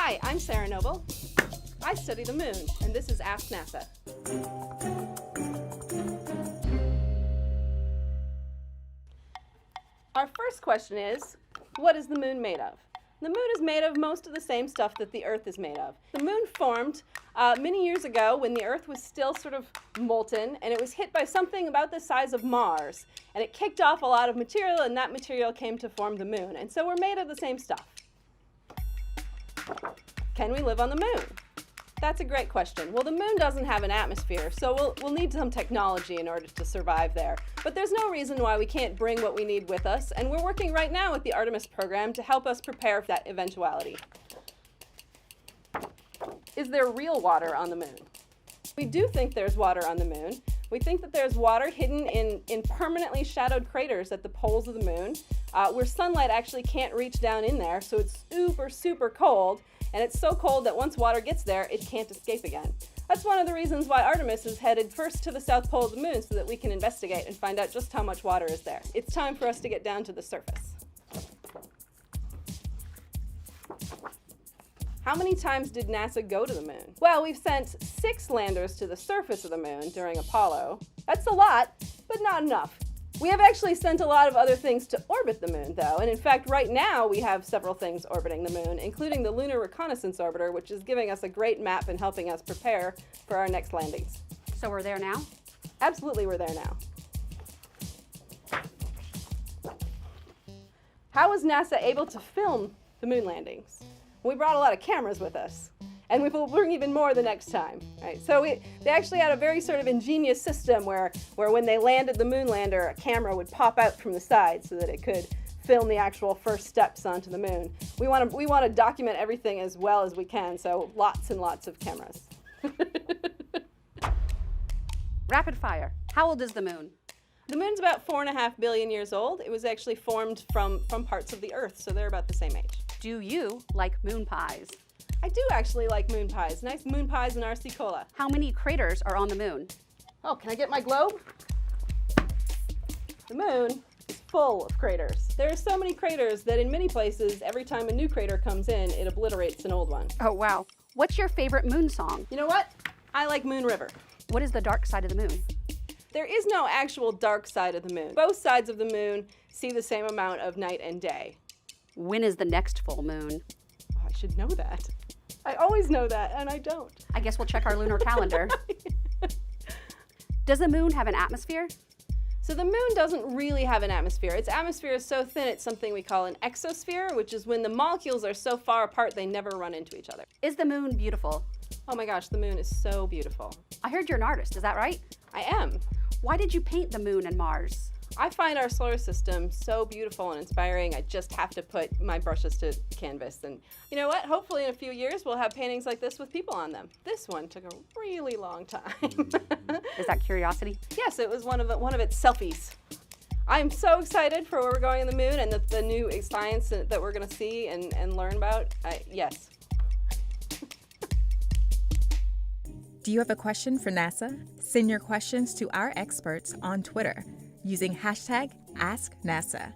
Hi, I'm Sarah Noble. I study the moon, and this is Ask NASA. Our first question is, what is the moon made of? The moon is made of most of the same stuff that the Earth is made of. The moon formed many years ago when the Earth was still sort of molten, and it was hit by something about the size of Mars. And it kicked off a lot of material, and that material came to form the moon. And so we're made of the same stuff. Can we live on the moon? That's a great question. Well, the moon doesn't have an atmosphere, so we'll need some technology in order to survive there. But there's no reason why we can't bring what we need with us, and we're working right now with the Artemis program to help us prepare for that eventuality. Is there real water on the moon? We do think there's water on the moon. We think that there's water hidden in permanently shadowed craters at the poles of the moon, where sunlight actually can't reach down in there, so it's super, super cold. And it's so cold that once water gets there, it can't escape again. That's one of the reasons why Artemis is headed first to the south pole of the moon so that we can investigate and find out just how much water is there. It's time for us to get down to the surface. How many times did NASA go to the moon? Well, we've sent 6 landers to the surface of the moon during Apollo. That's a lot, but not enough. We have actually sent a lot of other things to orbit the moon, though, and in fact, right now we have several things orbiting the moon, including the Lunar Reconnaissance Orbiter, which is giving us a great map and helping us prepare for our next landings. So we're there now? Absolutely, we're there now. How was NASA able to film the moon landings? We brought a lot of cameras with us. And we will bring even more the next time, right? So they actually had a very sort of ingenious system where when they landed the moon lander, a camera would pop out from the side so that it could film the actual first steps onto the moon. We want to document everything as well as we can, so lots and lots of cameras. Rapid fire. How old is the moon? The moon's about 4.5 billion years old. It was actually formed from parts of the Earth, so they're about the same age. Do you like moon pies? I do actually like moon pies. Nice moon pies and RC Cola. How many craters are on the moon? Oh, can I get my globe? The moon is full of craters. There are so many craters that in many places, every time a new crater comes in, it obliterates an old one. Oh, wow. What's your favorite moon song? You know what? I like Moon River. What is the dark side of the moon? There is no actual dark side of the moon. Both sides of the moon see the same amount of night and day. When is the next full moon? Oh, I should know that. I always know that, and I don't. I guess we'll check our lunar calendar. Does the moon have an atmosphere? So the moon doesn't really have an atmosphere. Its atmosphere is so thin it's something we call an exosphere, which is when the molecules are so far apart they never run into each other. Is the moon beautiful? Oh my gosh, the moon is so beautiful. I heard you're an artist, is that right? I am. Why did you paint the moon and Mars? I find our solar system so beautiful and inspiring, I just have to put my brushes to canvas. And you know what? Hopefully in a few years we'll have paintings like this with people on them. This one took a really long time. Is that curiosity? Yes, it was one of its selfies. I'm so excited for where we're going on the moon and the new science that we're going to see and learn about. Yes. Do you have a question for NASA? Send your questions to our experts on Twitter using #AskNASA.